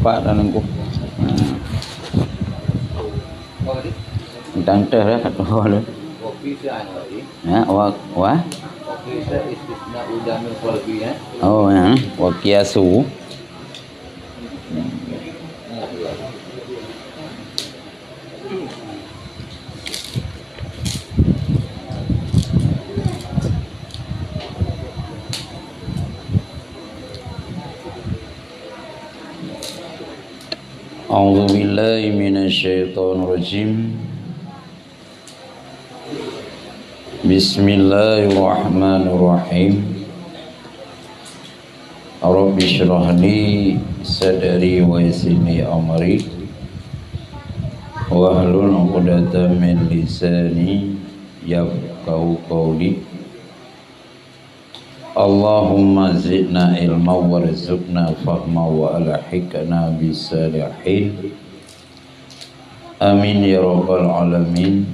nampak dan nengku. Tante lah kat bawah lu. Ya, wa. Oh ya, wa kiasu. A'udzu billahi minasyaitonir rajim. Bismillahirrahmanirrahim. Rabbi shrah li sadri wa yassir li amri wahlul 'uqdatam min lisani yafqahu qawli. Allahumma zidna ilma warzuqna fahma wa alhiqna bisalihin. Amin ya rabbal alamin.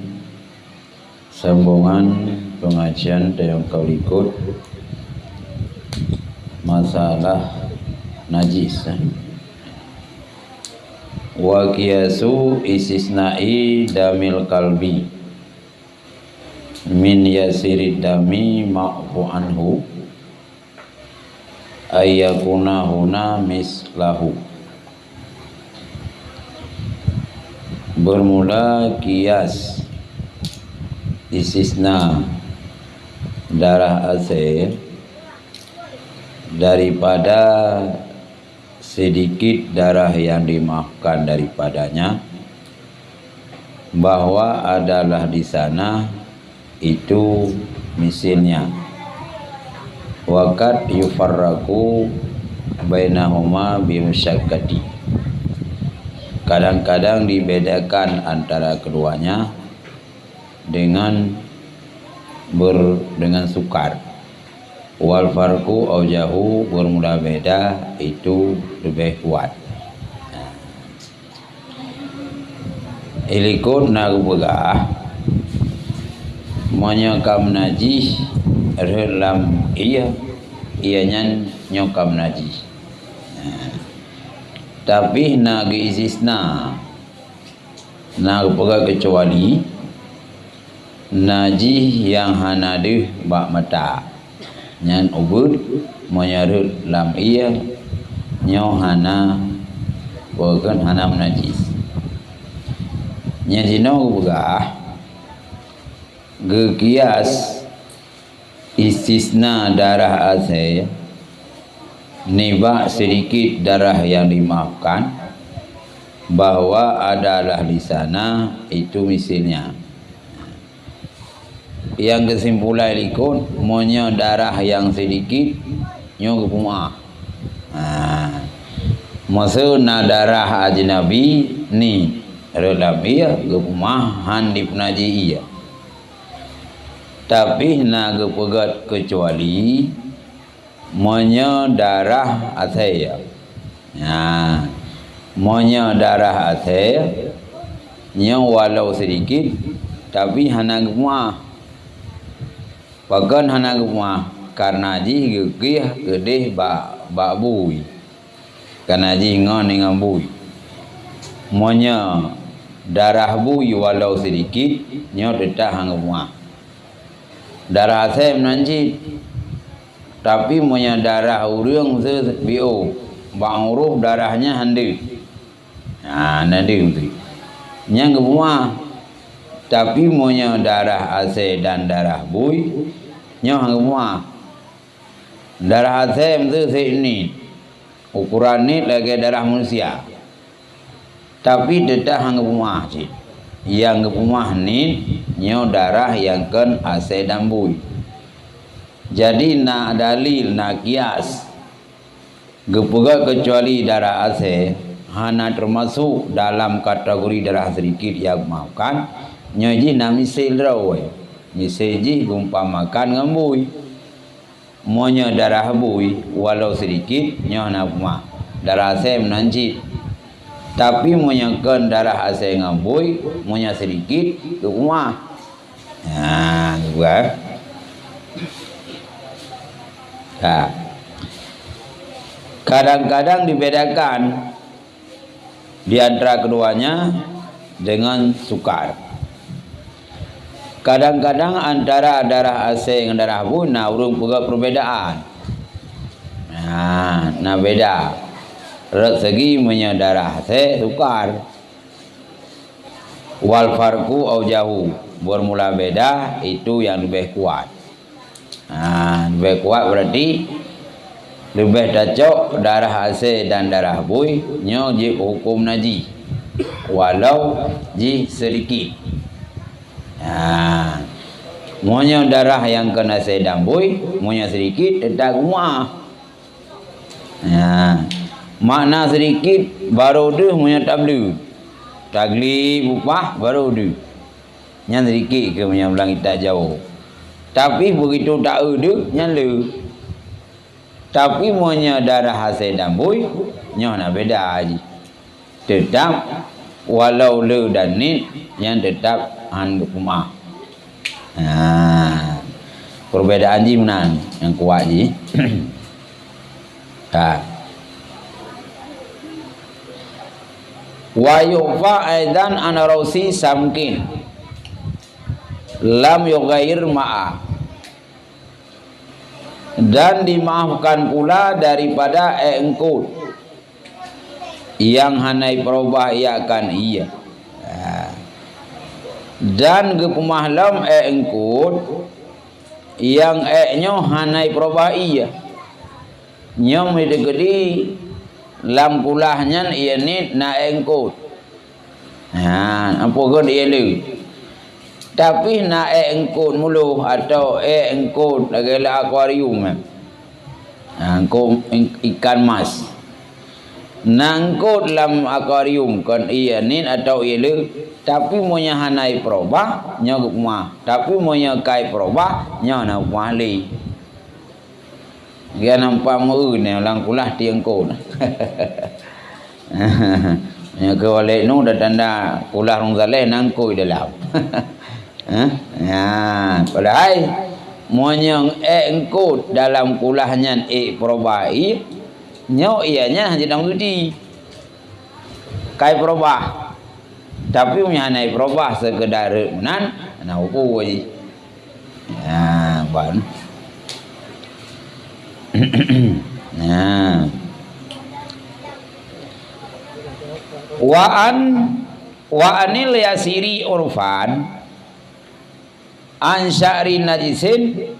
Sambungan pengajian yang kau ikut masalah najis. Wa qiyasu istisna'i damil kalbi min yasirid dami ma'fu anhu ayyakuna huna mislahu. Bermula kias istisna darah asir daripada sedikit darah yang dimaafkan daripadanya, bahwa adalah di sana itu misilnya. Waqad yufarraqu bainahuma bimusyaqqati. Kadang-kadang dibedakan antara keduanya dengan sukar. Wal farqu aujahu, bermula beda itu lebih kuat. Ilikut nagbegah menyokam najis dalam ianya nyokam najis. Tapi nagi istisna nagbegah kecuali najis yang hanadih bak mata nyan ubud menyarut lam iya nyo hana bukan hanam najis nyan dino begah gekias istisna darah asal nibak sedikit darah yang dimaafkan, bahwa adalah di sana itu misalnya. Yang kesimpulan ikut monya darah yang sedikit nyo kepuma. Maksudna darah ajnabi ni relabia kepuma han dipnaji iya. Tapi na kepegat kecuali monya darah asaya. Monya darah asaya nyo walau sedikit tapi hana kepuma. Pagan hana gemah karena ji gegih gedeh bak bui. Karena ji ngon dengan bui. Monya darah bui walau sedikit nyo tetap hang gemah. Darah asam nanti tapi monya darah urang se bio bak uruh darahnya hande. Nanti tu. Nyang gemah tapi monya darah asam dan darah bui nyo hang muah. Darah asam tu ini ukuran ni lagi darah manusia. Tapi tetap hang muah je. Yang muah ni nyo darah yang kan asam dan bui. Jadi nak dalil nak kias gepega kecuali darah asam hana termasuk dalam kategori darah sedikit yang maafkan. Nyoji na misil rawe misil ji umpamakan dengan bui monya darah bui walau sedikit nyoh na mah darah asam nanti tapi monya kan darah asam dengan bui monya sedikit ke rumah gua kadang-kadang dibedakan di antara keduanya dengan sukar. Kadang-kadang antara darah asing dan darah bui nah urung juga perbedaan. Nah beda. Dari segi darah asing sukar. Wal farqu au jauh bermula beda itu yang lebih kuat. Lebih kuat berarti lebih cocok darah asing dan darah bui nyo ji hukum najis walau ji sedikit. Monya darah yang kena sedang bui, monya sedikit tetap muah. Makna sedikit baru tu monya tablu. Tagli upah baru tu. Yang sedikit ke monya ulang kita jauh. Tapi begitu tak ada nyala. Tapi monya darah sedang bui, nyo nak beda aja. Tetap walau le dan nit yang tetap handuk rumah. Perbedaan jimnan yang kuat ji. Wa yufa aidan ana rausi samkin lam yughair ma'a, dan dimaafkan pula daripada engkut yang hanai perubah iakan iya. Dan kepemahlam engkut yang nyo hanai perubah iya. Nyom itu gede lam kulahnya ia ni na engkut. Apa kan ia lu. Tapi na engkut mulu atau engkut adalah akuarium. Engkut ikan mas. Nangkut dalam akuarium kan ia ni atau ia lu. Tapi monya hanai perubah nyo kumah. Tapi monya kai perubah nyo na kumah li. Dia nampak mu ni lang kulah tiangkut. Ya ke wale nu dah tanda kulah rong zaleh nangkui dalam. Padahal monya engkut dalam kulahnya perubai nyo ianya hanya dang suci. Kai perubah. Tapi punya naik perubah sekedar menan na upu je. Ban. Wa anil yasiri urfan an sya'ri najisin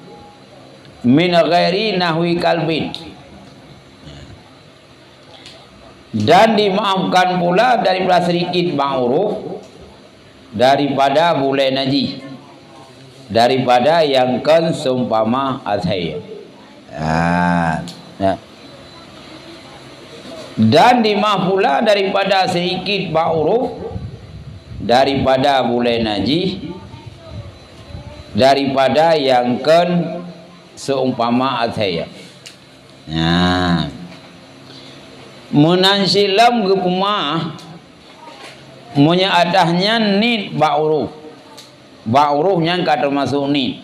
min ghairi nahwi kalbin, dan dimaafkan pula daripada sedikit ma'ruf daripada bule najis, daripada yang kan seumpama azhar. Dan dimaaf pula daripada sedikit ma'ruf daripada bule najis, daripada yang kan seumpama azhar. Menansilam ke pemah monya adahnya nit ma'ruf. Ma'ruf yang kata masuk nit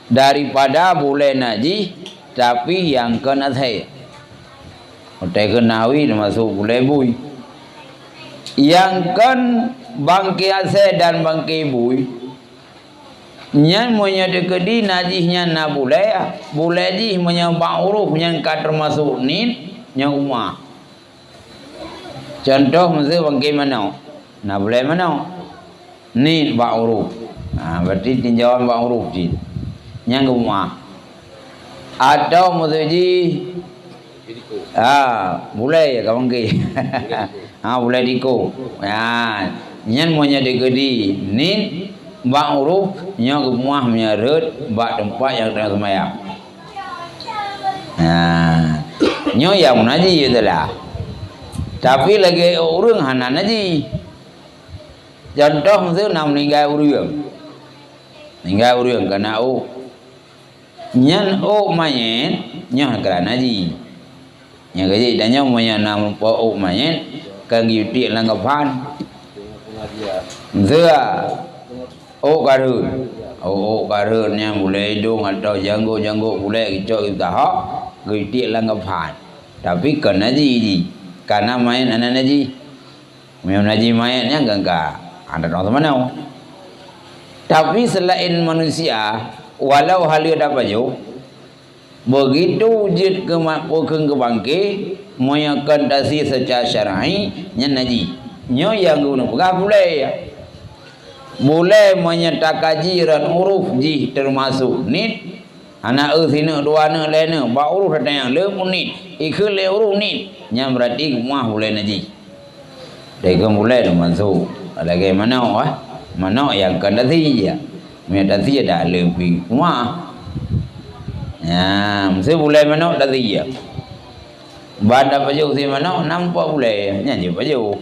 daripada bule najis tapi yang kena azhar. Hotel kenawi masuk bule bui. Yang kan bangki azhar dan bangki bui. Nyan monya dekedi najisnya na bule jih monya ma'ruf yang kata masuk nit yang umah. Contoh mesti bangki mana? Na bule mana? Nit ma'ruf. Berarti tinjauan ma'ruf ji. Yang umah. Atau mesti boleh ya kawan ke. Boleh diko. Nyan monya digedi ni ma'ruf nya rumah menyerut bak tempat yang tengah semayang. Nyo yang naji itulah. Tapi lagi orang hanan naji. Contoh mesti nak meninggal orang. Meninggal orang kena nyan mayat nya kerana naji. Nya gaji dan nya monya nam po mayat kan yuti langgapan. Zia karun yang boleh hidung atau janggut boleh kicau kita hak yuti langgapan. Tapi kan naji karena main anak naji Menaji mayatnya gangga ada orang mana. Tapi selain manusia, walau hal dia dapat jauh, begitu wujud ke bangke, menyakan dasi secara syar'i, nya naji, nyo yang guna pegah boleh menyatakan jiran huruf ji termasuk nit, anak sini dua anak lain, ba huruf ada yang lemu nit, ikut le huruf nit, nya berarti mah boleh naji. Dia mulai masuk lagi mana mana yang kena dia mereka dia dah lebih wah ya mesti boleh mana dah dia pada baju si mana nampak boleh nyanyi baju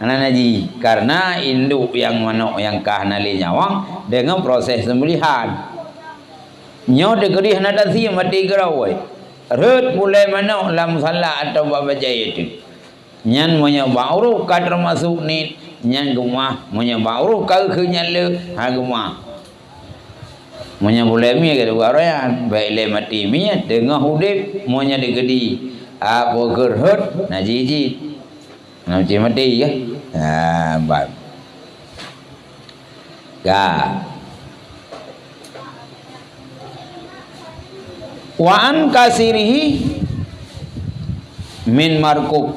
anak naji karena induk yang mana yang kahnali nyawang dengan proses sembelihan nyo degerih nada dia mati gerawai rut boleh mana lam salah atau baca itu nyan monya bauru ka termasuk ni nyan gemah monya bauru ka kenyal le ha gemah monya boleh mi ke warayan baik le mati mi dengan hudip monya digedi apa gerhut na jiji na mati ya ha baik ga wa an kasirihi min markub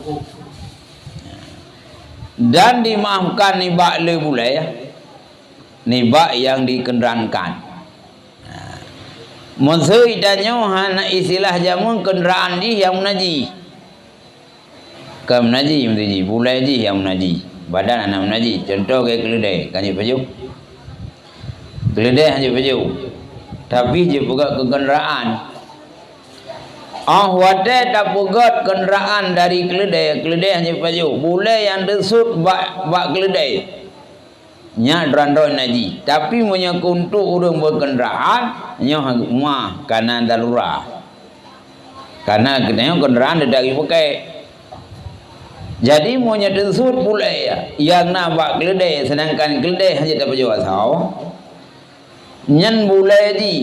dan dimaafkan nibak le pula ya nibak yang dikenerankan maksud danyo hana istilah jamun kenderaan di yang menaji ke menaji menaji pula ji yang menaji badan anak menaji contoh kayak keledai kanji baju keledai hanya baju tapi je buka ke kenderaan wadah tak pegat kenderaan dari keledai hanya baju boleh yang desut bak keledai nya drandon naji tapi punya kuntu urang berkenderaan nya mah karena darurat karena kenderaan dari pakai jadi punya desut boleh ya yang nak bak keledai sedangkan keledai hanya tak baju asal nyan boleh di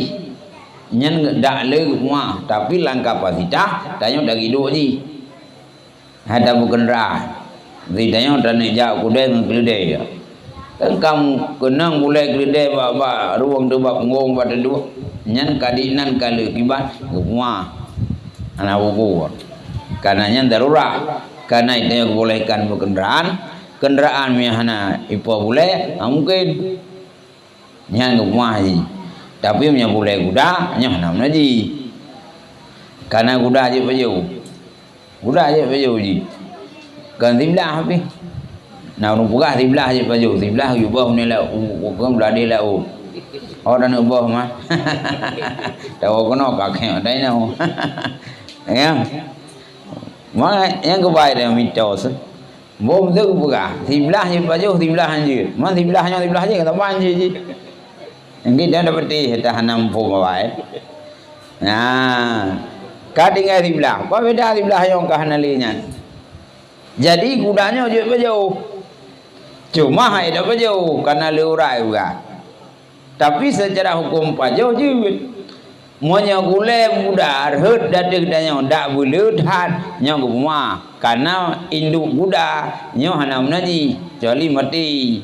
nyen dak le rumah tapi langkah pasitah tanya dari duk ji ada berkenderaan ditanya dan jak kudai dengan keledai ya kamu kenang boleh keledai bak ruang tu bak ngong pada dua nyen kadinan kala kibat rumah anak buku karena nyen darurat karena itu bolehkan kenderaan mihana ipo boleh mungkin nyen rumah ji tapi punya boleh kuda nya nam naji karena kuda aja baju ji kan timlah api nào nó cũng gạt timlah aja baju timlah ubah ni lah bukan berada lah orang ubah mah tahu kono kakek ada ni ya mana yang kebaik dia mitos bom tu buka timlah aja baju timlah aja mana timlah aja kata banji ji Nggih dah dapat hanam pun baik. Nah, kadang di belah. Apa beda di belah yang kahanalinya? Jadi kudanya jauh. Cuma hai dah jauh karena leurai juga. Tapi secara hukum pajau jiwit. Monya gule muda arhut datik danya ndak boleh tahan nya rumah karena induk kuda nya hanam naji jali mati.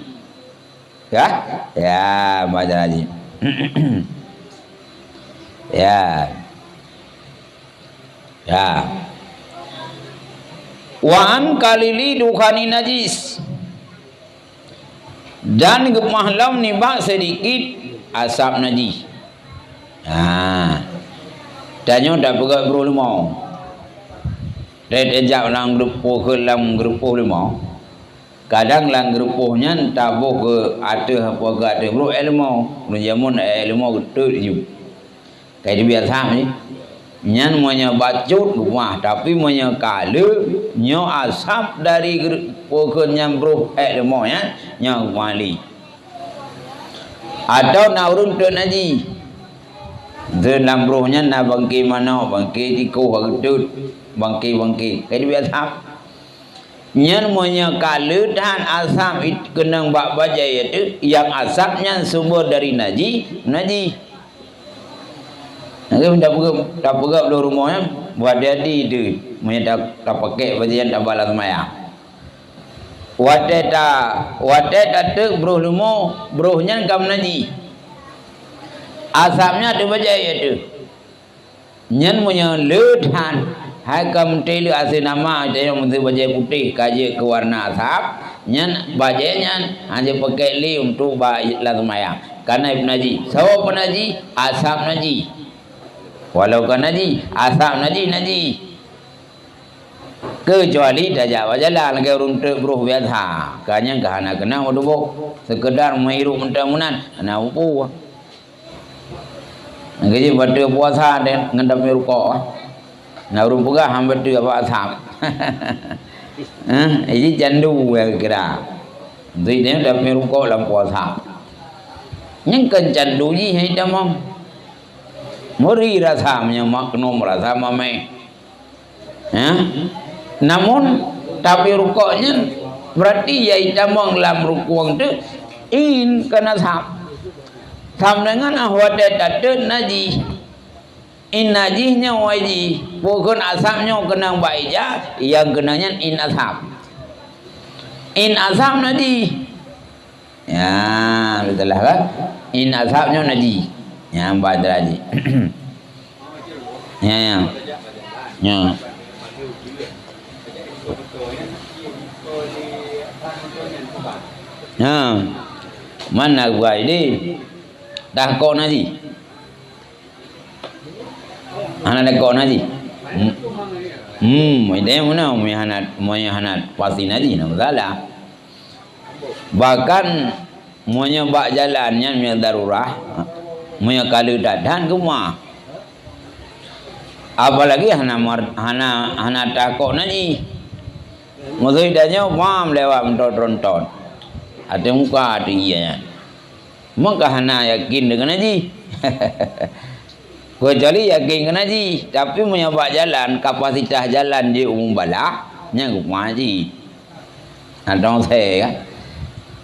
Ya baca lagi ya waan kalili dukhani najis dan gemahlam nibak sedikit asap najis danyo dah pegat bro limau red ejak lang grupo ke lam grupo limau kadang lang grupohnya tabuh ke ada apa ke ada bro ilmu jamun ilmu betul ju kayak biasa ni nyan monya bacut rumah tapi monya kala nyo asap dari grupo ke nyambruh ilmu ya nya wali atau naurun tu naji dalam rohnya na bangki mana bangki tiko hagdut bangki kayak biasa nyan monya kala dan asap itu kenang bak baja itu yang asapnya sumber dari naji nanti dah pegap dalam rumahnya buat jadi itu monya tak pakai bajian tak balas maya Wateta tu bruh lumo, bruhnya kam naji. Asapnya tu baca ya tu. Nyan punya ledhan, hai kam telu asin nama ada yang mesti baca putih kaje ke warna asap. Nyan baca nyan hanya pakai li untuk baca lazmaya. Karena ibn naji, sawa penaji asap naji. Walau kan naji asap naji. Kecuali dah jawab jalan ke runtuk bruh biasa. Kanya kahana kena waduh sekedar menghirup mentah-munan. Ana upu. Ngaji batu puasa dan ngendap rokok. Nah urung pegah hampir tu apa asap. Ini candu ya kira. Jadi dia dah rokok dalam puasa. Yang kan candu ni hai damam. Muri rasa nya maknum rasa mame. Namun tapi rukuknya berarti ya damang dalam rukuk tu in kena asap. Sama dengan ahwada tata naji. In najihnya waji. Bukan asapnya kena baija. Yang kenanya in asap. In asap naji. Ya, betul lah kan? In asapnya naji. Yang baca lagi. Ya. Mana gua ini? Dah kau naji. Anak dah kau naji. Ini mana muahanat pasti naji nak salah. Bahkan muanya bak jalannya muanya darurah, muanya kalau dadan kumah. Apalagi hana takut naji. Musuhnya mam lewat menton. Ada muka ada iya. Maka hana yakin dengan naji. Kecuali yakin dengan naji, tapi menyabak jalan, kapasitas jalan di umum bala, nyanggup ngaji. Ada saya kan.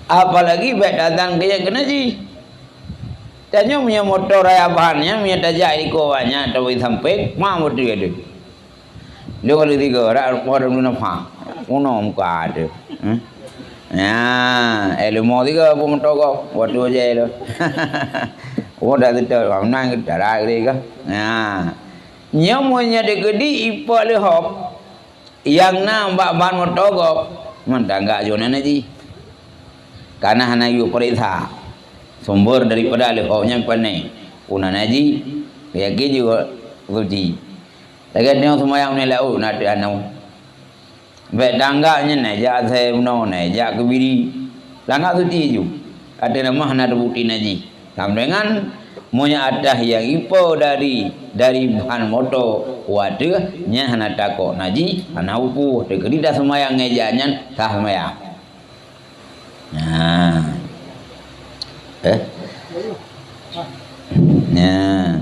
Apalagi baik datang dia ke naji. Tanya punya motor raya bahannya, punya tajak ikowannya, tapi sampai mau betul ada. Dia kalau tiga orang guna apa? Uno muka ada. Ya, ilmu tiga pun motor waktu aja lo. Dah tidak, orang kita dah lagi kan. Ya, nyamunya degedi ipa lehop, yang nampak ban motor kau, mana enggak jonan aja. Karena hanya yu perintah sumber daripada lehopnya pandai. Una naji, yakin juga uji. Lagi ni semua yang ni lau nak anu. Baik tangganya ni, jak saya puno ni, jak kebiri, langkah tu tiju. Ada nama hana bukti naji. Sama dengan monya adah yang ipo dari bahan motor wadah, nya hana takok naji, hana upu. Dekeri dah semayang ngejanya sah semayang. Nah, nah.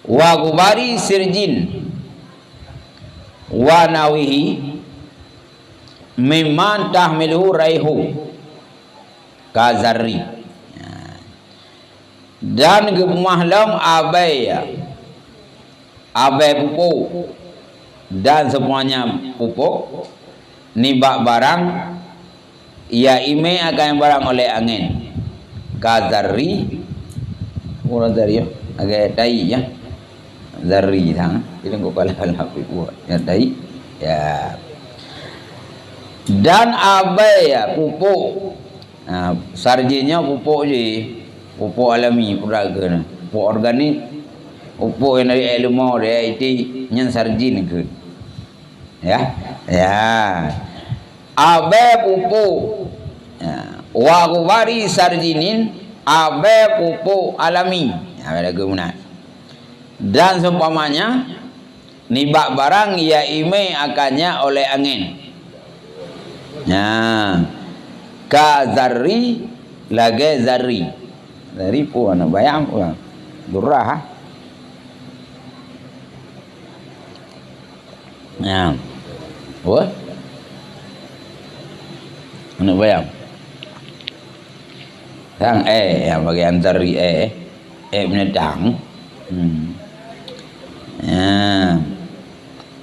Wa gubari sirjin wa nawihi mimman tahmiluhu raihu kazarri. Dan gemahlam abai pupuk dan semuanya pupuk nibak barang ia ime akan barang oleh angin kazarri. Orang dari agak dai ya, dari sang, jadi kau kalah buat ya dai ya. Dan abai ya pupuk, sarjinya pupuk je, pupuk alami peraga, pupuk organik, pupuk yang dari ilmu dari IT, yang sarjin ke, ya, abai pupuk, wa gubari sarjinin. Abai pupuk alami ada guna. Dan seumpamanya nibak barang ia ime akannya oleh angin. Nah, ka zarri lagi zarri. Zarri pun anak bayang pun durah. Nah, what? Anak bayang. Thang yang bagian dari menedang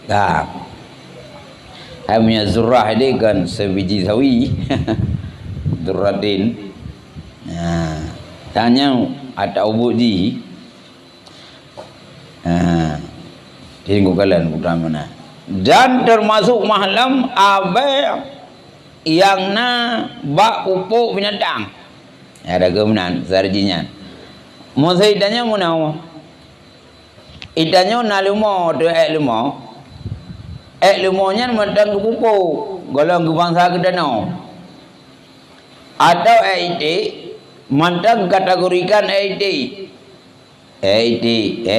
Tak. Saya punya zurrah ini kan sebiji sawi. Zurratin. Tanya ada ubuji. Tengok kalian bukan mana. Dan termasuk mahlam abai yang na bak pupuk binatang. Ada kemenan sarjinya. Masa idanya mana? Idanya na limo tu limo. Limonya matang pupuk. Golong ke bangsa ke danau. Atau itu matang kategorikan itu.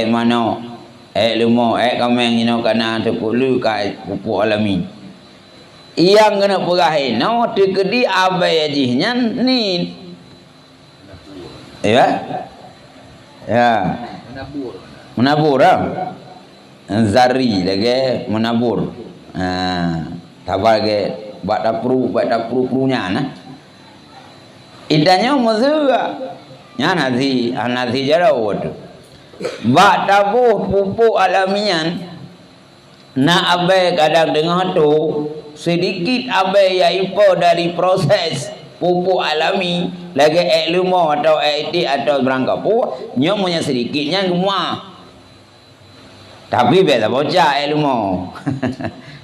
Mana? Limo, kameng ino kana tekulu ka pupuk alami. Yang kena perahin, no tekedi abai ajihnya ni. Ya. Menabur Zari lagi menabur. Tabal ke buat dapur nya nah. Idanya mazura. Nya nasi jarau tu. Buat dapur pupuk alamian. Na abai kadang dengar tu sedikit abai yang ipo dari proses pupuk alami lagi limo atau atau berangkap pupuk nyomonya sedikitnya semua. Tapi beda bocah limo.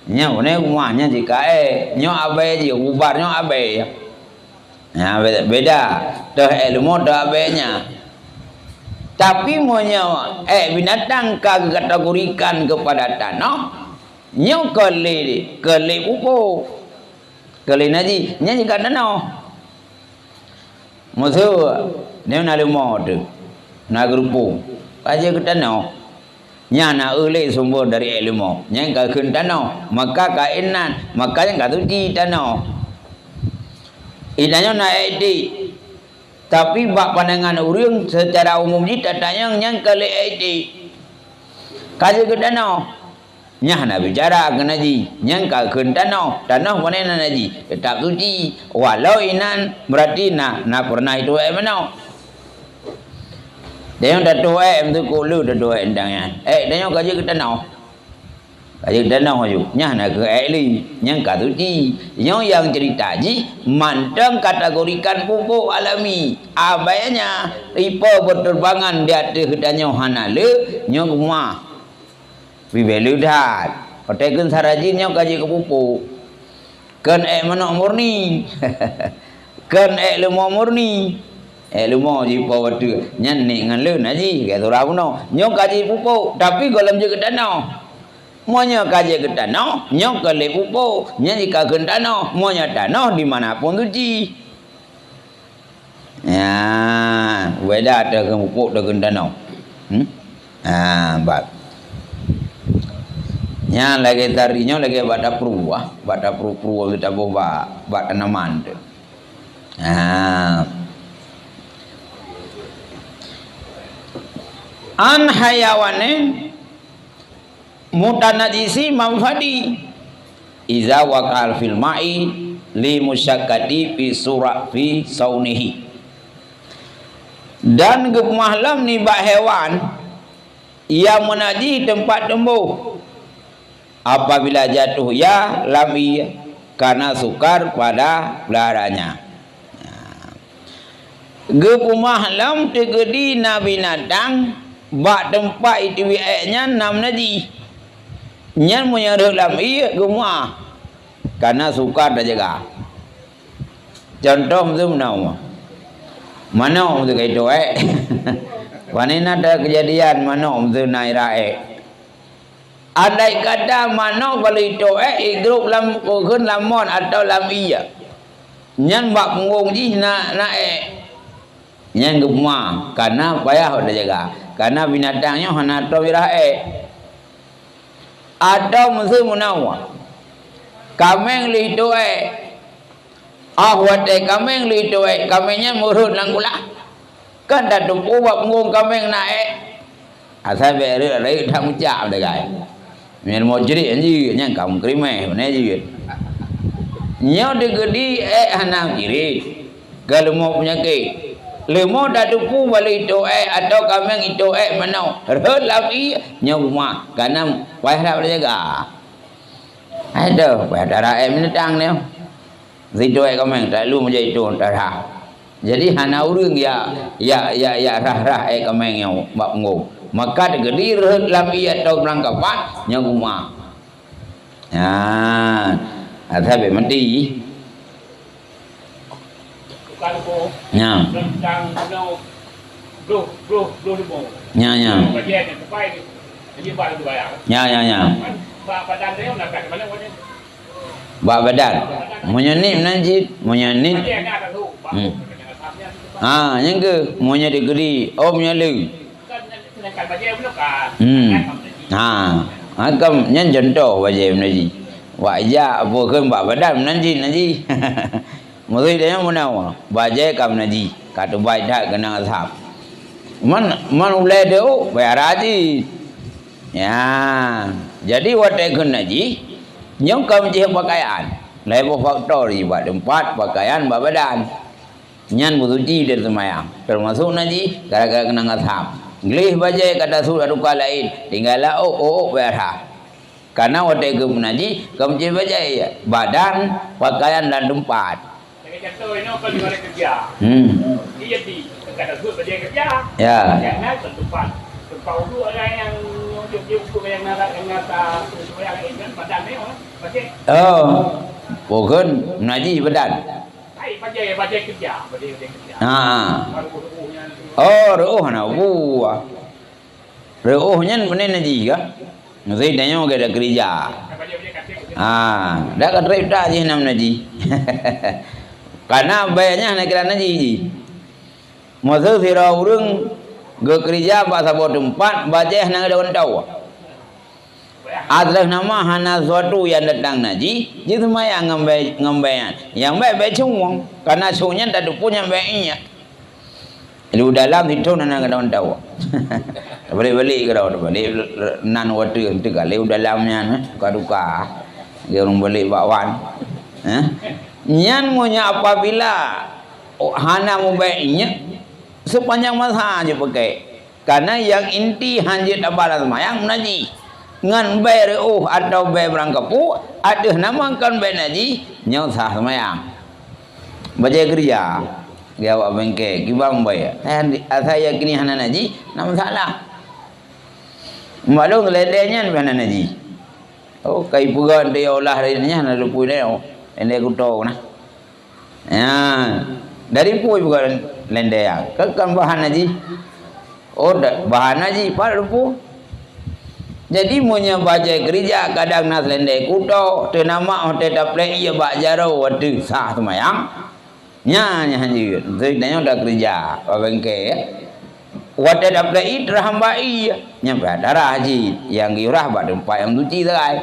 Nya one rumahnya jika nyo abai je ubar nyo abai. Nah beda. Dah limo dah abainya. Tapi monya binatang kategorikan kepada tanah. Nyo kele pupuk. Kele naji nya jika tanah. Musuh ni na limo tu. Na grupo. Aja ke tanah. Nya na ulai sumber dari ilmu. Nya ka keun tanah, maka kainan, makanya ka tuji tanah. Idanya na edi. Tapi bak pandangan urang secara umum ji tatanya nya kali edi. Kaje ke tanah. Nya na bicara kena ji, nya ka keun tanah mana na ji. Tetap tuji. Walau inan berarti na pernah itu mana. Dia yang dah tua tu kulu dah tua endangnya. Dia yang kaji kita nak. Kaji kita nakaju. Nya nak ke li, yang kata ji. Yang cerita ji mantang kategorikan pupuk alami. Abainya ipo berterbangan di atas kedanya hanale nyo rumah. Bibelu dah. Patekan saraji nyo kaji ke pupuk. Kan mana murni. Kan lemo murni. Limo ji pawatu nyan ni ngan leun aji ke tura kuno nyo kaji pupuk tapi golem je ke tanah monya kaji ke tanah nyo kele pupuk nya jika ke tanah monya tanah di manapun tu ji ya beda ada ke pupuk ke tanah bab nya lagi tarinya lagi bada pru tu tabuh ba tanaman tu an hayawanin mutanajisi manfadi iza wakal fil ma'i li musyakkati fi surah fi saunihi. Dan gemahlam ni bak hewan yang menaji tempat tumbuh apabila jatuh ya lami karena sukar pada belaranya. Gemahlam tegedi na binatang bak tempat itu nya nam naji nyan menyerah lami gemah karena sukar dah jaga. Contoh tu mana tu kayak tu wanita ada kejadian mana tu naik andai kata mana kalau itu grup lam kun lamon atau lami nyan bak punggung ji nak nyan gemah karena payah dah jaga. Karena binatangnya hana to wirae atau musuh munawa kameng li to wate kameng li to kamengnya murut langkula kan dah tumpu bab ngong kameng nae asal bere lai tham chạm dah gai men mo jeri anji nyang kam krime ne ji nyo de gedi hana kiri kalau mau penyakit lemo dah tupu balik itu atau kambing itu mana rut lagi nyawa karena payah dah jaga ada payah darah menetang ni itu kambing tak lu menjadi itu darah jadi hana urang ya rah kambing yang bak ngau maka gede rut lagi atau berangkapan nyawa ada mati nya nya ba badan monyanit nanti monyanit yang ke monya digeri omnya lu akam nyan contoh wajib nanti wajah bukan ba badan nanti Mesti dia mana bajai kam naji kata baik dah kena ashab man ulai dia bayar haji ya jadi watai kena naji nyong kam je pakaian lepo faktor buat tempat pakaian badan nyan butuji dari semayang termasuk naji gara-gara kena ashab gelih bajai kata sudah duka lain tinggallah bayar ha karena watai kam naji kam je bajai badan pakaian dan tempat contoh ini kalau dia kerja, dia di dekat sebut dia kerja, jangan tempat dulu orang yang jumpa yang nata supaya lain kan badan ni baca. Bukan naji badan. Baca kerja. Ruh na buah. Ruhnya mana naji ka? Nanti dia nyawa ada kerja. Dah kerja dah je nam naji. Karena bayarnya nak kira naji. Masa sira urang kerja pasal tempat baca nang ada tahu. Adalah nama hana suatu yang datang naji, jadi maya ngambayan. Yang baik cuma karena sunya tak punya baiknya. Lu dalam itu nang ada tahu. Balik kau balik nan waktu itu kalau dalamnya kaduka. Dia orang balik bawan. Nyan monya apabila hana mubaiknya sepanjang masa aja pakai karena yang inti hanjit abalan semayang naji ngan bay atau bay berangkapu ada nama kan bay naji nyau sah semayang baca kerja jawab bengke kibang bay saya kini hana naji nama salah malu ngeledenya hana naji kai pugan dia olah nya hana lupu dia ini aku tahu nah. Dari pui bukan lende ya. Kan bahan aja. Bahan aja pada lupu. Jadi punya baca kerja kadang nas lende kudo tu nama hotel dapat ia bak jaro waktu sah semayang. Nya haji. Jadi dia dah kerja bangke. Waktu dapat itu rahamba iya. Nya darah haji yang giurah bak tempat yang suci terai.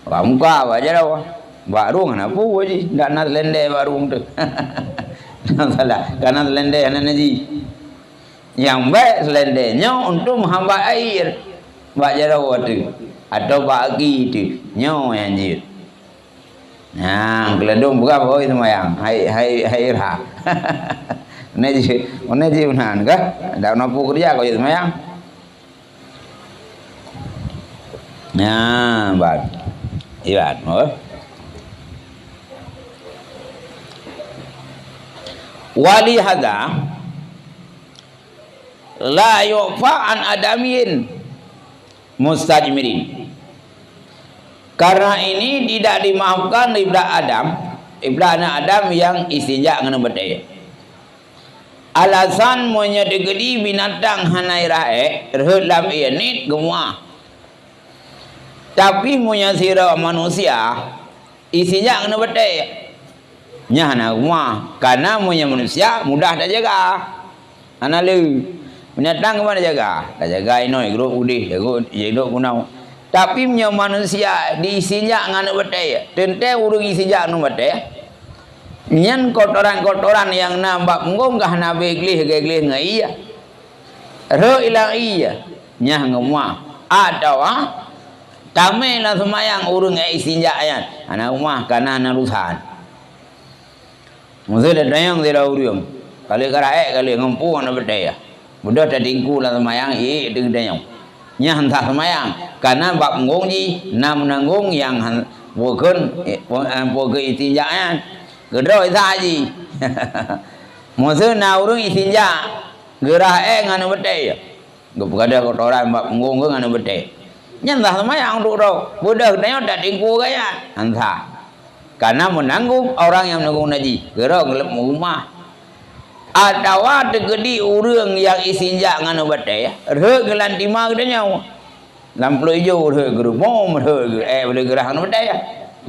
Muka bak jaro. Barung apa wajib tak nak lende barung tu. Salah, karena lende anak naji. Yang baik lendenya untuk menghamba air. Bak jarawat tu atau bagi tu nyo yang jir. Geladung buka apa itu mayang. Hai rah. Naji unan kah? Tak nampu kerja kau itu mayang. Bad. Ibat, wali hadza la yu'fa an adamin mustajmirin. Karena ini tidak dimaafkan ibda anak Adam yang istinja dengan bedai. Alasan monya digedi binatang hanai rae reut lam ianit gemua. Tapi monya sira manusia istinja dengan bedai. Nya hana rumah karena punya manusia mudah dah jaga. Hana lu binatang ke mana jaga? Dah jaga inoi grup udih jaga kunau. Tapi punya manusia diisinya nganu betai. Tente urung isinya nganu betai. Nyan kotoran-kotoran yang nambak ngong kah nabe glih ngai ya. Ro ilang iya. Nya ngomah atau tame lah semayang urung isinya ayan. Ana rumah kana narusan. Mesti ada yang tidak urung. Kali karae kali ngempu ana bedaya. Mudah tadingku lah semayang deng dayong. Nya hantah semayang karena bab ngong ji nam nanggung yang bukan itinjaan gedoi saji. Masa na urang itinja gerah nganu bedaya. Gapagada kotoran bab ngong nganu bedaya. Nya hantah semayang duduk. Budak dayong tadingku gaya hantah. Karena menanggung orang yang menanggung naji. Gerah ngelep rumah. Atawa tegedi urang yang isinja nganu batay re gelan timah gede nyawa lamplo ijo re guru mom re boleh gerah nganu batay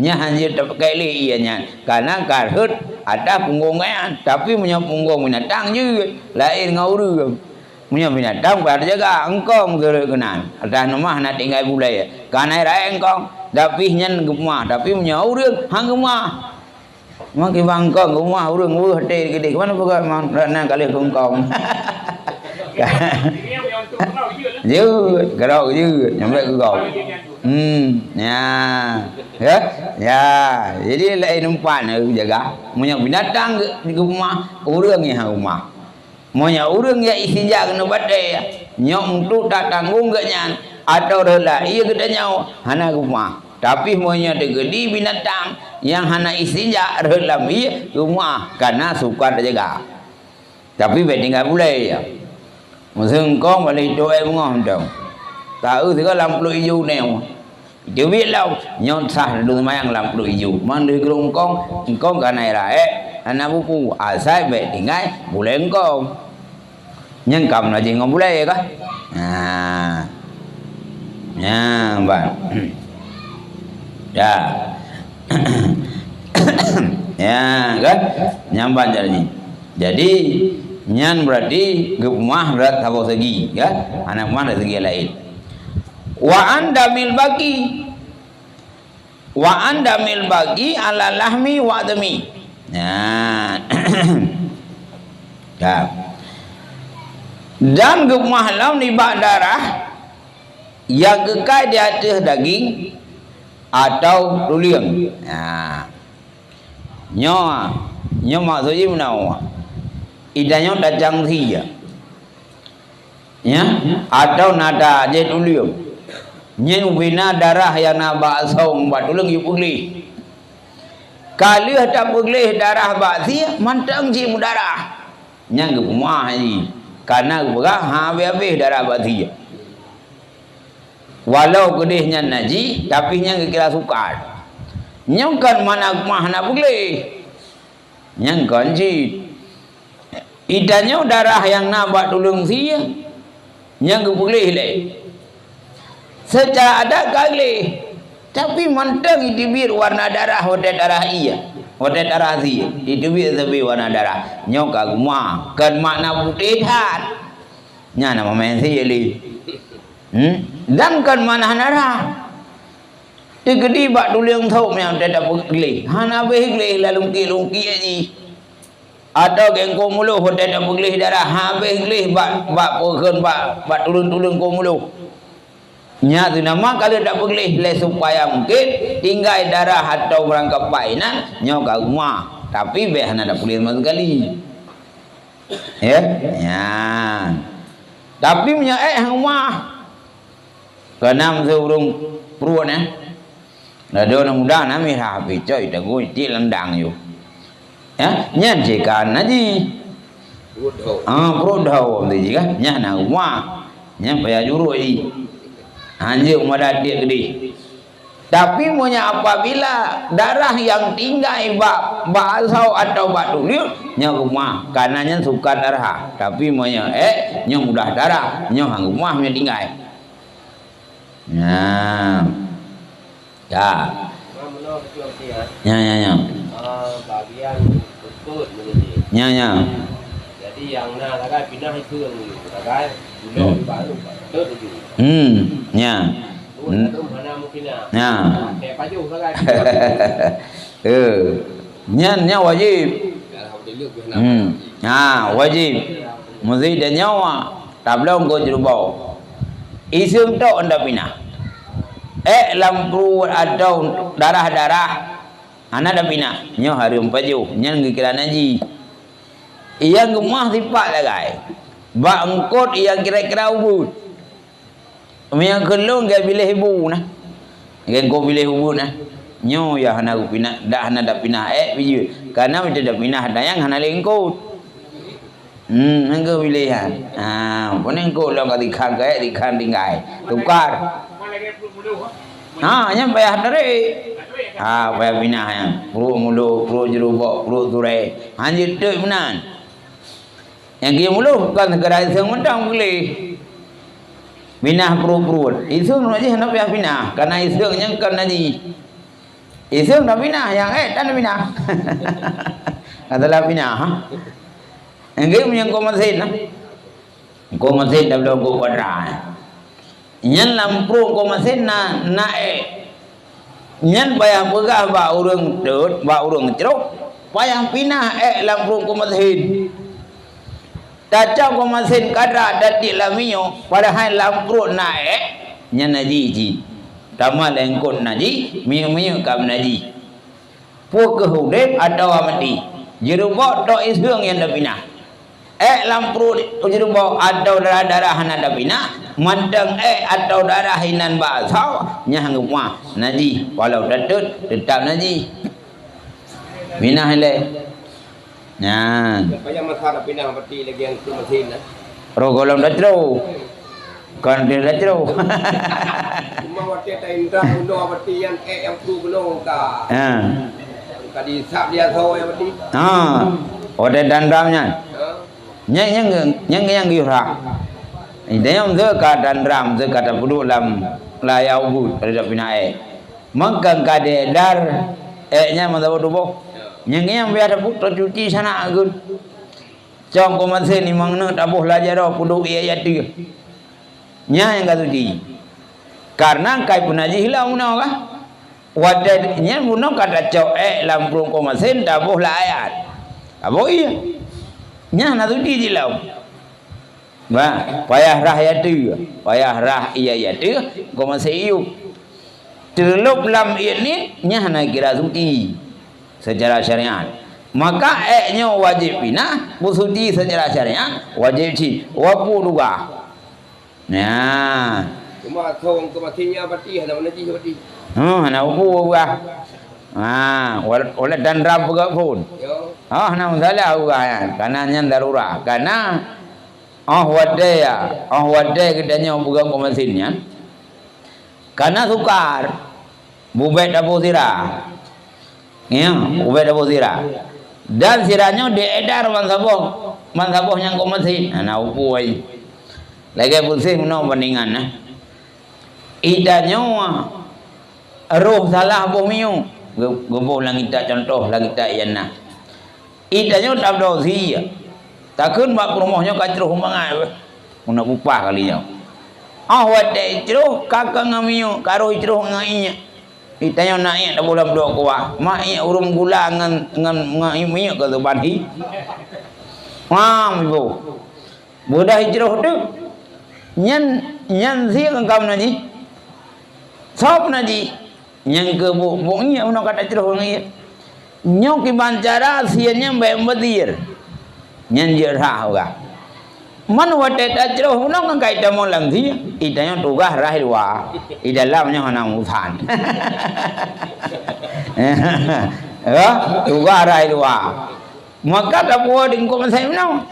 nya hanjir pakai li iya nya karena karhut ada punggungan tapi punya punggung binatang juga lain ngaurang punya binatang pada jaga engkong gere kenan ada nomah na tinggal bulai karena ra engkong tapi nyen gemah tapi punya urang hang gemah maki bangkong rumah urang hete gede mana boga mana kali kongkong dữ garau dữ nyampe ke kau ya jadi lain umpan jaga punya binatang di rumah urang ya rumah monya urang ya isinja kena badai nyok untuk tak tanggung gaknya atau rela iya gede nyawa hana rumah tapi monya tegedi binatang yang hana isinja dalam rumah karena suka jaga. Tapi tinggal boleh ya. Musim kau balik doa mengon dong. Tahu juga lampu hijau ni. Dia bilang nyot sah dulu mayang lampu hijau. Mandi gerung kong karena rae anak buku asai tinggal boleh kong. Nhân cầm là gì ngon boleh kah? Nah, ya bang. Ya. Ya kan nyamban jadi nyan berarti gemah berat tahu segi ya anak mana segi lain wa anda mil bagi ala lahmi wa demi ya dan gemah lau ni bak darah yang kekal di atas daging atau tuliang nyo maksudnya mana idanya dacang thi ya atau nada je tuliang nyen bina darah yang naba song ba tuliang yu pugli kali ada pugli darah ba thi mantang ji darah nyang gemah ni karena gua habis darah ba thi walau gedehnya naji tapi nyang kira sukar nyang kan mana mana boleh nyang kan ji idanya darah yang nabak tulung sia nyang boleh le secara ada kali tapi mantang idibir warna darah hodet darah iya hodet darah sia idibir tapi warna darah nyang kaguma kan makna putih hat nya nama main sia li dan kan mana darah tegedi bak tuliang thau yang tidak pegli hana behgli lungki aji atau gengko mulu tidak pegli darah ha behgli bak pokon bak tulun ko mulu nya tu nama kalau tak pegli le supaya mungkin tinggal darah atau berangkap painan nyo ka rumah tapi be hana tak pegli sama sekali ya tapi punya rumah kenam seurung pruan ada orang muda nami hapi coy dah gue di lendang yo ya nyan jekan aji prodau tu jika nyan na rumah nyan payah juru i anjir umada dia gede tapi punya apabila darah yang tinggal bak asau atau bak tuliu nyan rumah karena nyan suka darah tapi punya nyan mudah darah nyan hang rumah punya tinggal ya bagian kutut jadi yang na lagai pindah itu yang lagai dulu baru kutut itu mana mungkin kayak paju lagai nya wajib wajib mesti dan nyawa tablong ko jerubau isum to anda pinah lampu atau darah-darah anak dah pinah nyo hari umpaju nyan ngikira naji Yang gemah tipak lagai. Bak engkot yang kira-kira ubud. Yang kelung dia pilih ibu nah. Yang kau pilih ubud nah. Nyo ya hana ku pinah, dah hana dak pinah biju. Karena kita dak pinah dayang hana lengkot. Engkau pilihan. Pun engkau lang katikan ke dikan tinggai. Tukar. Nya payah dari. Payah pinah yang. Pro mulu, pro jerubok, pro turai. Anjir tu menan. Yang dia mulu kan negara iseng mentang boleh. Pinah pro-pro. Iseng aja hendak payah pinah. Karena iseng yang kan naji. Iseng dah pinah yang tak nak pinah. Katalah pinah. Yang punya komasin lah. Komasin dah belum kau kuadran. Nyan lampru komasin na nyan bayang pegah ba urang dut, ba urang ceruk. Bayang pinah lampru komasin. Tacau komasin kadra dati lamiyo. Padahal lampru na nyan naji. Tama lengkot naji, miu kam naji. Puk kehudep atau amati. Jerubok tok isung yang dah pinah. Lampru jerubok atau darah hana dah pinah. Mandang atau darah hinan basau. Nyah ngupah naji. Walau datut tetap naji. Pinah le. Nah. Payah masalah pinah mati lagi yang tu mesin lah. Rogolong datro. Kan dia datro. Cuma waktu tenda undo mati yang flu belum ka. Kadi sap dia tahu yang mati. Ode dandramnya. Yang gihra. Dia yang zeka dandram zeka tak perlu lam layau but pada pinah Maka kade dar nya madaw dubo. Yang biar put cuci sana agun. Jong ko masin ni mangna tabuh lajaro pudu iya tu. Nya yang katuji. Karena kai punaji hilang una ka. Wadah nya muno kata cok lampung ko masin tabuh la ayat. Abo iya. Nya na tu di jilau. Ba, payah rah ya tu. Payah rah iya ya tu. Ko masin iu. Terlup lam ini nya na kira suci secara syariat. Maka nya wajib pinah, busuti secara syariat wajib ci. Wapu duga. Nah, cuma thong kematinya mati ada mana ji mati. Hana upu uga. Oleh dandram pegak pun. Hana mudala uga karena nya darurat. Karena wade kedanya pegak komasinnya. Karena sukar. Bubet dapo sirah. Ya, bubet dapo sirah. Dan sirahnya diedar mansaboh yang komasin. Hana upu ai. Lagi pusing no bandingan nah. Idanya roh salah bomiu. Goboh langit tak contoh lagi tak yana. Idanya tak dozi. Takun bak rumahnya kacruh mangai. Una upah kalinya. Wate cruh kakang ngamiu karo cruh ngainya. Idanya naik tak boleh dua kuah. Mai urung gula ngan imiu ke banhi. Ibu. Budak cruh tu nyan siang engkau naji sop naji yang ke buknya una kata ceroh ngi nyok ki bancara sianya bae mbadir nyan jerah ga man wate ta ceroh una kan kai ta mo lam thi idanya tugah rahil wa idalamnya hana musan tugah rahil wa maka ta po ding ko masai no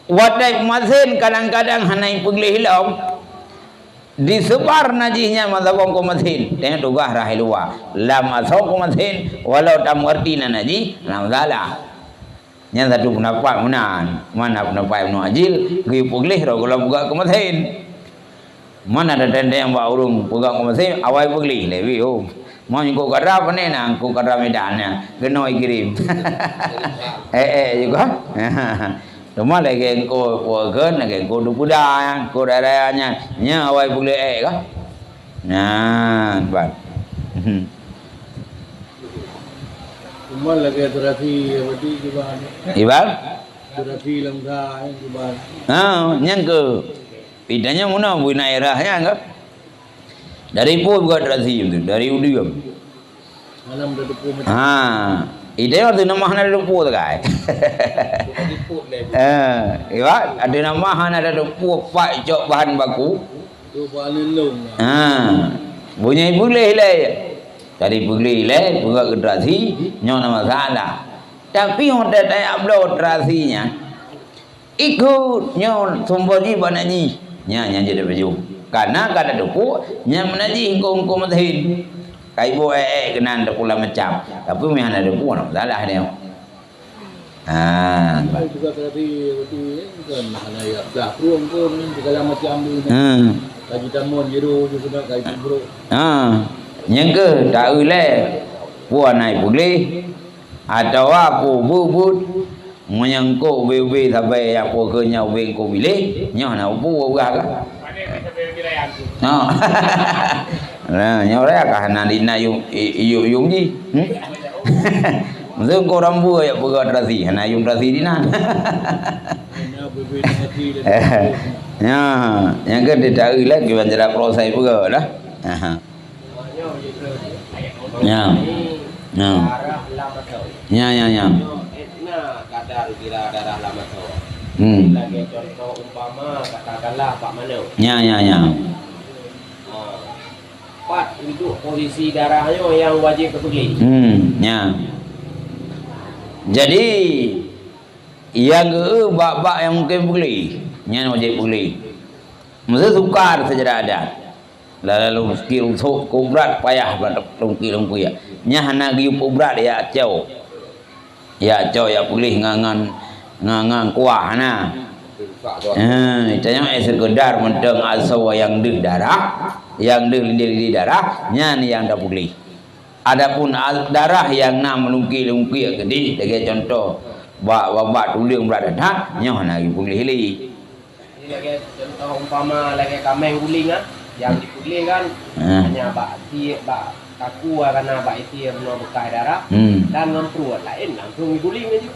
wadai masin kadang-kadang hanai pegli hilau disebar najihnya mazhabong ko masin tengok tugah rahilwa lam asau ko masin walau tam ngerti na naji nam zala nya satu pendapat menan mana pendapat Ibnu Ajil gi pegli ro kalau buka ko masin mana ada tenda yang ba urung buka ko masin awai pegli lewi mau ko kadra pane na ko kadra medannya genoi kirim juga cuma lagi ko worker lagi ko dupuda ko daerahnya nya awai boleh kah nah ban cuma lagi terapi mati gimana ibal terapi lemga gimana nyang ke pidanya mana bu daerahnya enggak dari pun buat terapi itu dari udiam malam dari pun Ide tu nama hana lupu tu kai. Iya, ada nama hana ada lupu pak jok bahan baku. Tu paling long. Bunyi boleh le. Tadi boleh le, buat generasi nyo nama salah. Tapi orang tak upload generasinya. Ikut nyo somboji banaji. Nya jadi baju. Karena kada lupu nya menaji engkau matahin. Kai bo kenan dak pula macam. Tapi meh ada pun salah dia. Juga tadi kan hanya ya dah ruang pun segala macam ni. Kaji tamun jeru juga kai bro. Yang ke tak le. Puan naik boleh. Atau aku bubut menyangkut bebe sampai aku ke nya weng ko bilih, nya nak bu urang kan. Nah, nyorang kah nanti na yung ji. Mesti kau rambu ya pegat rasi, na yung rasi di na. Ya, yang ke tidak ilah kita jadi proses pegat lah. Ya. Kadar kira darah lama tu. Lagi contoh umpama katakanlah Pak Mano. Ya. Pat untuk posisi darahnya yang wajib pergi. Ya. Jadi yang bak-bak yang mungkin pergi, nya wajib pergi. Mesti sukar sejarah adat. Lalu skill untuk kubrat payah lungki ya. Nya hana giup kubrat ya jauh. Ya jauh ya pergi ngangan kuah na. Itu yang sekedar mendeng asal yang deh darah. Yang di darah nyanyi yang dah pulih. Adapun darah yang nak melungki gede, sebagai contoh bak tulang berada dah, nyoh nak pulih li. Sebagai contoh umpama lagi kameng guling yang dipulih kan hanya bak kaku karena bak itu penuh bekas darah dan ngamprut lain langsung guling aja.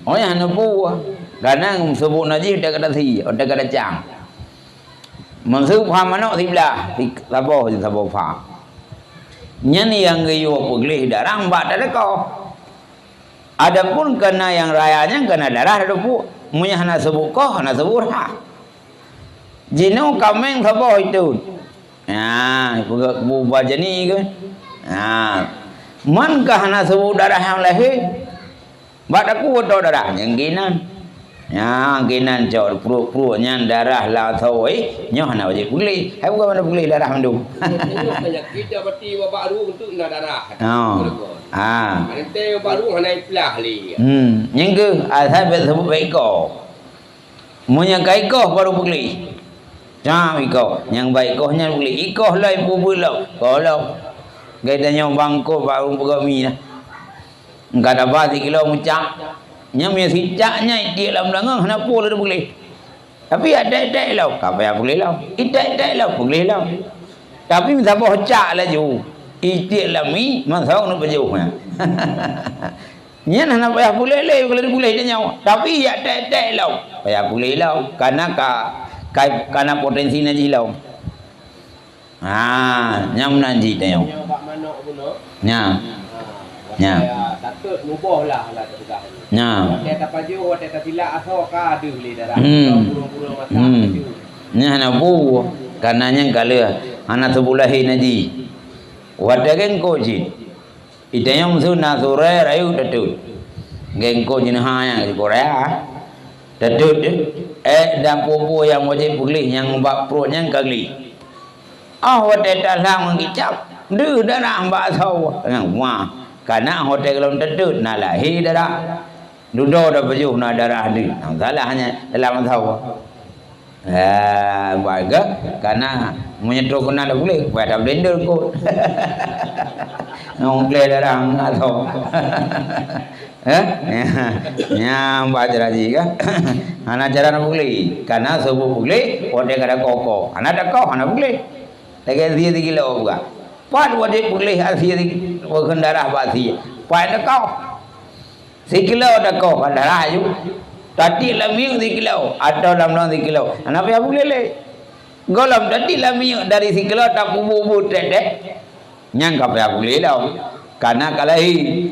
Oh yang nabu, kadang sebut najis dah kata si, dah kata cang. Maksud faham mana sebelah sabar faham. Nyani yang gayu pulih darah mbak dah kau. Adapun kena yang rayanya kena darah dah pu. Munya hana sebut kau hana sebut ha. Jino kameng sabar itu. Buat jeni ke. Man kah hana sebut darah yang lahir. Mbak aku tahu darah yang ginan. Ya, ginan jauh pru nyan darah lah thoi, nyoh na wajib pulih. Hai bukan mana pulih darah mendung. Kita berarti baru untuk nak darah. Nanti baru hana pelah li. Yang ke asal sebut baik kau. Munya kai kau baru pulih. Jam iko, yang baik kau nya pulih. Iko lai bubulau. Kalau kita nyoh bangko baru pegami lah. Enggak ada basi kilo muncak. Nya sicaknya dia dalam langang hana pula dah boleh. Tapi ada lau, apa yang boleh lau? Ada lau boleh lau. Tapi minta boh cak lah ju. Itik lami masau nak berjauh. Nya hana apa boleh le, kalau boleh dia nyawa. Tapi ada lau, apa yang boleh lau? Karena potensi naji lau. Nyam naji dia nyawa. Nya. Takut mubah lah juga. Dia tak paju, dia tak silap asal ka ada boleh darah. Burung-burung macam tu. Nya na bu, kananya kala anak sebulahi naji. Wada gengko ji. Itanya musuh na sore rayu tetut. Gengko jin ha yang di Korea. Tetut dan popo yang wajib pulih yang bak perutnya kali. Wada dalam ngicap. Duh darah mbak tahu. Wah. Karena hotel kalau tetut nak lahir darah. Duduk dah berjuh nak darah ni. Salahnya dalam tahu. Warga karena menyetor kena dah boleh. Pada blender kot. Orang play darah enggak tahu. Nya baca lagi kan. Anak cara nak boleh. Karena sebab boleh hotel kada koko. Anak dah kau anak boleh. Lagi dia 3 kilo juga. Pat wajib boleh hasil kendaraan basi. Pat dah kau. 3 kilo dah kau kendaraan ju. Tadi lami 3 kilo atau dalam 3 kilo. Anak apa boleh le? Golam tadi lami dari 3 kilo tak bubu tek. Nyang apa boleh dah. Karena kalahi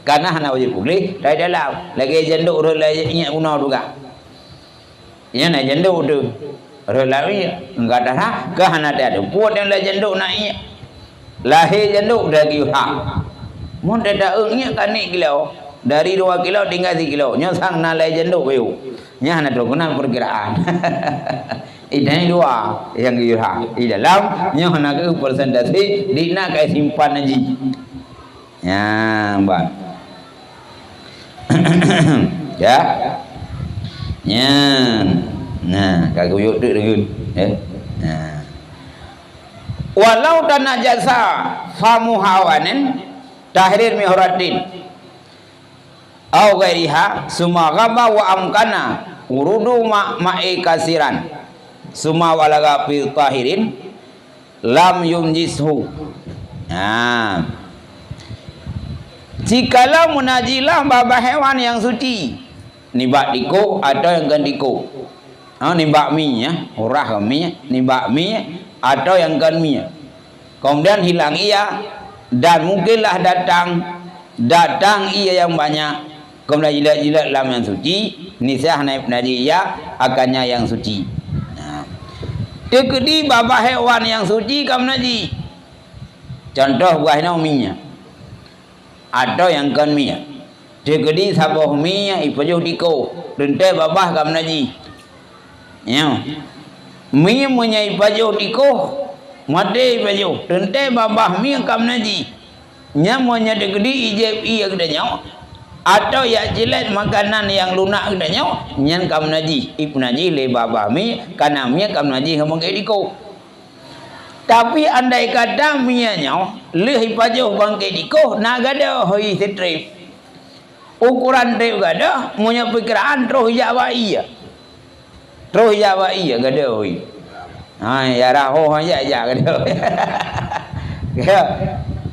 Karena hana wajib pulih dari dalam. Lagi jenduk relai ingat guna juga. Ia nak jenduk tu. Relai enggak ada ke hana ada. Buat yang lah jenduk nak ingat. Lahir jenduk dah hak. Mun dah ingat kan ni kilo. Dari 2 kilo tinggal 3 kilo. Nya sang nalai jenduk bayu. Nya hana tu guna perkiraan. Ini dua yang hak. Di dalam nya hana ke persentase di nak kai simpan aja. Ya, bang. Ya. Ya. Nah, kagak yuk dengan nah. Walau tanah jasa famuhawanin tahrir mihratin au ghairiha summa ghaba wa amkana urudu ma'i kasiran summa walaga fi tahirin lam yumjishu. Nah, jikalau munajilah babah hewan yang suci nibak diko atau yang gandiko nibak mi ya urah mi nibak mi atau yang gan mi kemudian hilang ia dan mungkinlah datang ia yang banyak kemudian jilat-jilat lam yang suci nisah naib najiyah akannya yang suci. Nah, dekedi babah hewan yang suci kam naji contoh buah nauminya atau yang kan mia dekedi saboh mia ipajuh diko rente babah kam naji ya mia munya ipajuh diko mate ipajuh rente babah mia kam naji nya munya dekedi ijeb iya kedanya atau ya jilat makanan yang lunak kedanya nyan kam naji ip naji le babah mia kana mia kam naji ngomong ke diko. Tapi andai kata mianya leh pajuh bangkai diko nagada hoi setrip ukuran trip gada punya pikiran terus jawa iya gada hoi ya raho aja gada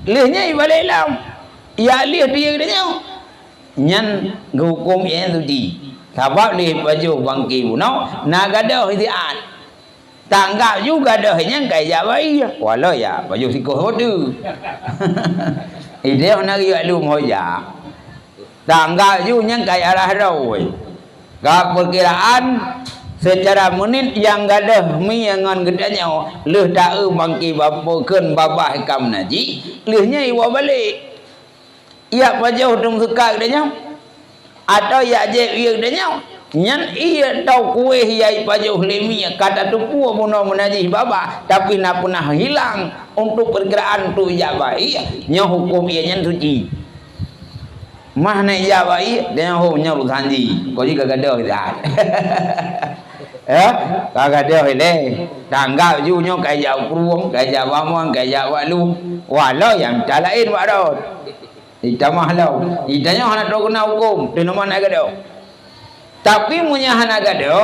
lehnya ibalik lam ya leh dia gadanya nyan hukum yang suci sebab leh pajuh bangkai bunau nagada hoi diat tanggap juga dah yang kayak Jawa iya walau ya baju sikoh hodu ide nak ya lu moja tanggap juga yang kayak arah rawi gak perkiraan secara menit yang gadah mi dengan gedanya leh tak bangki bapakeun babah kam naji lehnya iwa balik ia baju dum suka gedanya atau ya je iya gedanya nyan iya tau kue hiai pajuh lemia kata tu puah muno menajih baba tapi nak pernah hilang untuk perkiraan tu Jawa iya nya hukum iya nyan suci mah naik Jawa iya dia ho nya lu sanji ko ji kagak dah ya kagak dah le tangga ju nyo kai Jawa pruong kai Jawa mon kai Jawa lu walau yang calain wak dah itamah lau itanya hana do kena hukum tu nama nak dah. Tapi punya hana gado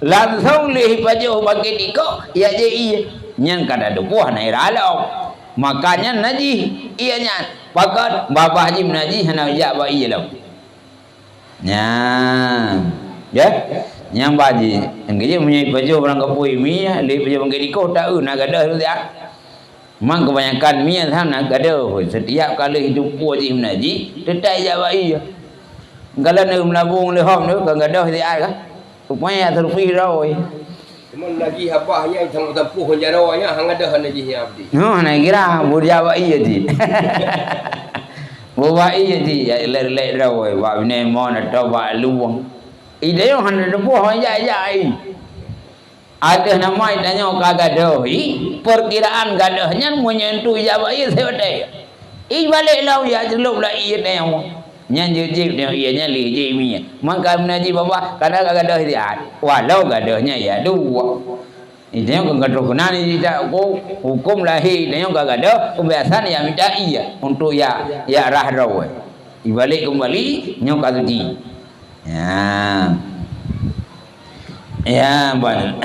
langsung leh pajuh bagi diko ya je iya nyan kada do buah nai ralau makanya naji iya nyan pakat babah haji naji hana ya ba iya lau nya ya nyang baji engge punya pajuh orang kapui mi leh pajuh bagi diko tak nak gado tu ya mang kebanyakan mi sana gado setiap kali hidup puah haji naji tetai ya ba iya kalau nak melabung lehom tu kan gadah dia kan rupanya terfi rồi cuman lagi habahnya tang tempuh jarawanya hang ada haji abdi nak kira budia wa iya ti bawa iya ti le rồi wa ne mon atau wa luang ide yo han tempuh ya ada nama tanya kagak dohi perkiraan gadahnya menyentuh Jawa iya sebetulnya balik lau ya jeluk lah iya tanya nyan jejib dia ianya leh mi maka menaji bapa kada gadah dia walau gadahnya ya dua itu yang gadah kena ni tidak hukum lahir dia yang gadah kebiasaan ya minta iya untuk ya rah raw ibalik kembali nyok kasuci ya ban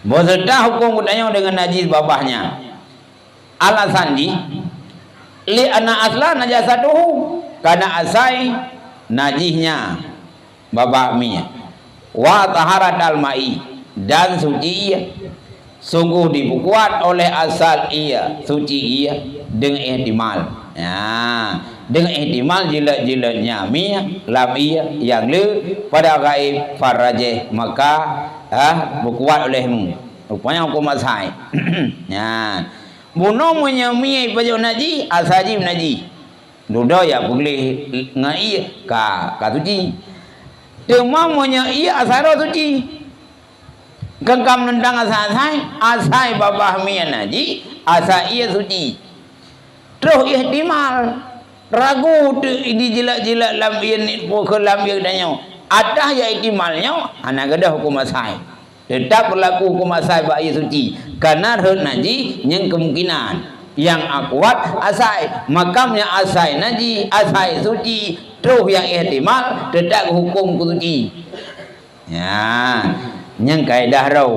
beserta hukum kudanya dengan najis babahnya alasan di li ana asla najasatuhu karena asai najihnya babak mi wa taharat al-ma'i dan suci ia sungguh dibuat oleh asal ia suci ia dengan ihtimal dengan ihtimal jilat-jilatnya lam yang le pada gaib farajih maka berkuat olehmu rupanya hukum asai ya bunuh menyami pajak naji asaji naji duda ya boleh ngai ka suci cuma menyai asara suci kengkam nendang asai babah mian naji asai suci terus ihtimal ragu di jilat-jilat lambian ni pokok lambian danyo ada ya ihtimalnya anak gadah hukum asai tetap berlaku hukum asai bagi suci karena hak naji yang kemungkinan yang akuat asai makamnya asai naji asai suci terus yang ihtimal tetap hukum suci ya yang kaedah raw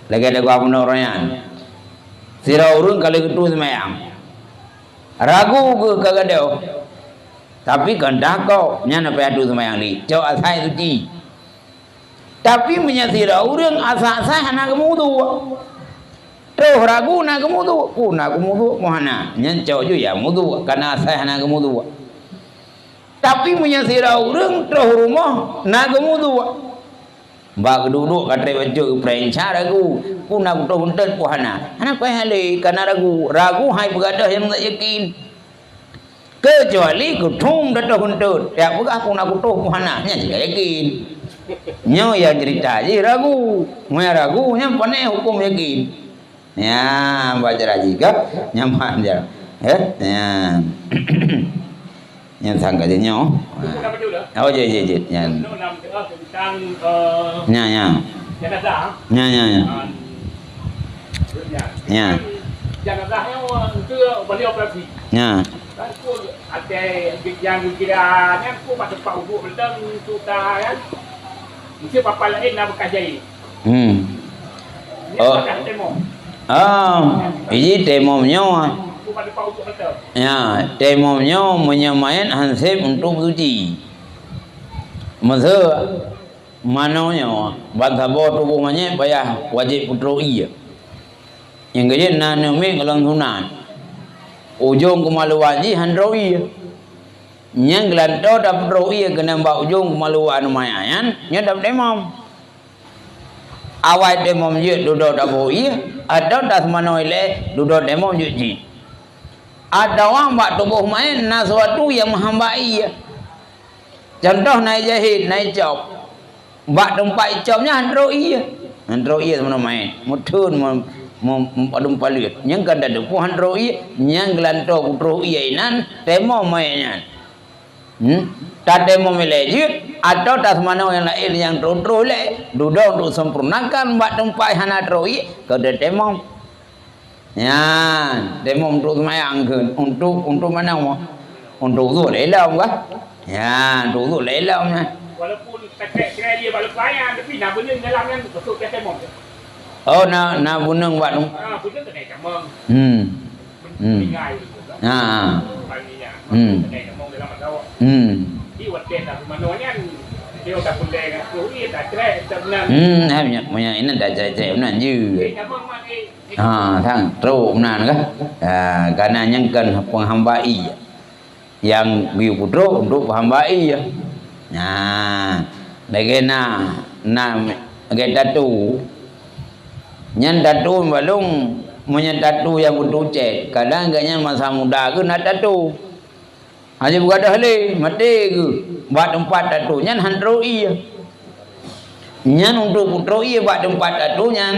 lagi ada gua penoroyan sira urun kalau gitu semayang ragu ke kagadeo tapi kendak kau nyana padu semayang li jauh asai suci tapi menyatira urang asa-asa hana kemudu terus ragu na kemudu kuna kemudu mohana nyan jauh ju ya mudu karena asai hana kemudu tapi menyatira urang terus rumah na kemudu bak duduk katre baju prenca ragu kuna kuto huntet puhana anak kau hale karena ragu hai begadah yang tak yakin kecuali kutung datang huntet ya bukan kuna kuto puhana nya tidak yakin nyo ya cerita je ragu moya ragu nya pane hukum yakin ya baca raji ka nyaman je ya yang sangka je nyo oh je yang nya jenazahnya itu beliau berarti kan ku ada yang kiranya ku masuk pak ubu betul tuta kan mesti papa lain nak berkajai ini demonya ku masuk pak ubu betul ya demonya menyamain hansip untuk suci masa mananya bangsa bodoh bunganya bayar wajib putro iya yang kerja nanami kalau sunan ujung kemaluan ji handroi yang gelanto dapat roi kena mbak ujung kemaluan lumayan nya dapat demam awal demam je duduk dapat iya ada das manoile duduk demam je ji ada orang mbak tubuh main na sesuatu yang menghambai contoh naik jahit naik cop mbak tempat copnya handroi teman main mutun mempadum palit yang kada de puhan roi yang gelanto putro iainan temo mainan tak temo melejit atau tas mana yang lain yang tro le duda untuk sempurnakan mbak tempat hana roi kada temo ya temo untuk semayang untuk mana mo untuk tu lelau kah ya untuk tu lelau nya walaupun kekek dia balik layan tapi nak bening dalam yang betul temo oh na bunung buat bunung kena camang ngai kena camang dalam atau di waktu tak manonya dia tak boleh kuri tak cerai tak benar punya ini dah cerai benar je thang tro benar kah karena yang kan penghambai yang biu putro untuk penghambai bagaimana tatu nyan tatu balung punya tatu yang butuh cek kadang agaknya masa muda ke nak tatu aja buka dah le mati ke buat tempat tatu nyan handroi nyan untuk putroi buat tempat tatu nyan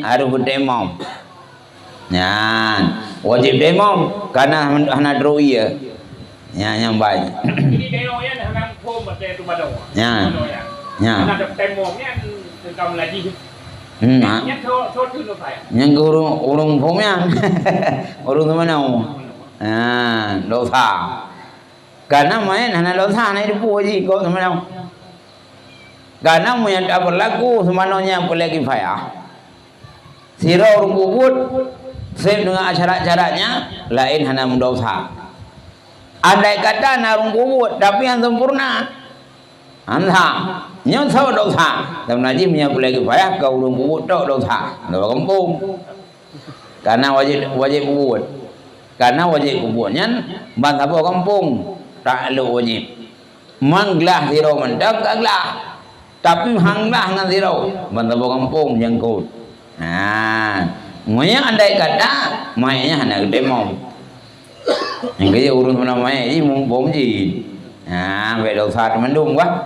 harus berdemam nyan wajib demam karena handroi yang baik jadi demo yang hang pom mate tu badau ada demo nya kamu lagi yang urung punya urung mana dosa karena main hanya dosa na itu puji kau mana karena punya tak berlaku semuanya boleh kifayah sira urung kubut save dengan acara-acaranya lain hanya mendosa andai kata narung kubut tapi yang sempurna anda nyon sao dosa dalam najis punya boleh kifayah kau urung kubut tok dosa ndak kampung karena wajib kubut Karena wajib kubunya bantah kampung tak lu wajib. Manglah zero mendak aglah. Tapi hanglah ngan zero bantah kampung jangkut. Nah, monya andai kata mainnya anak gede mau. Yang kaya urus mana mai ini mau bom gì. À về đầu sạt mình đúng quá.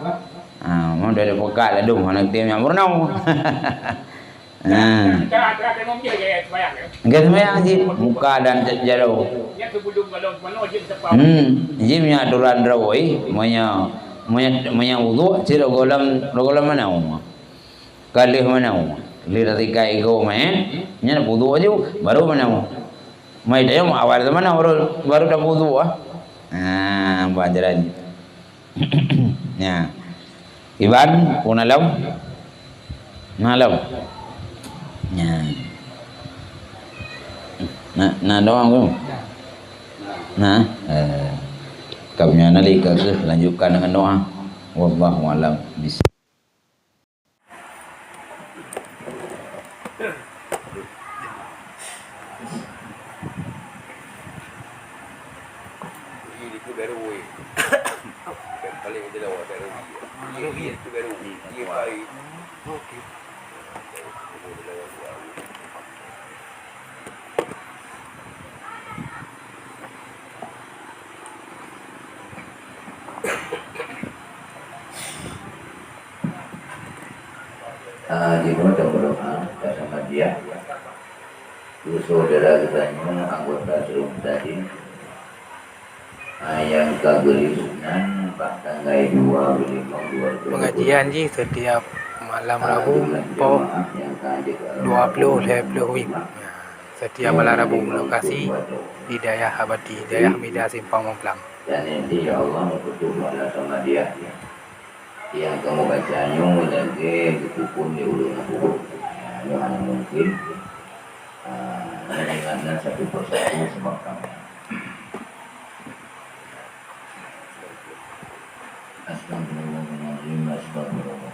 À mau dari pekat lah đúng anak tim yang berenang. Ah. Enggak sembahyang sih, muka dan jauh. Jimnya aturan rawai, monya wudu, sih rogolam mana umma, kalih mana umma, lira tiga ego main, nya wudu aja, baru mana umma, mai dia mau awal mana baru dah wudu ah, pelajaran, ya, Iban punalam, malam. Ya. Nah doang belum. Nah, kamunya nanti lanjutkan dengan doa. Wallahu a'lam. Gimana berdoa sama dia itu saudara kitanya anggota serum tadi yang kagelinan Pak Tanggai 2 pengajian ji setiap malam Rabu po 20 WIB setiap malam Rabu lokasi di daerah Abadi daerah Mida Simpang Memplang dan ini ya Allah berdoa sama dia yang kamu bacanya lagi hukum di ulun aku hanya mungkin mendengarkan satu persatu sebab kamu astagfirullahaladzim astagfirullah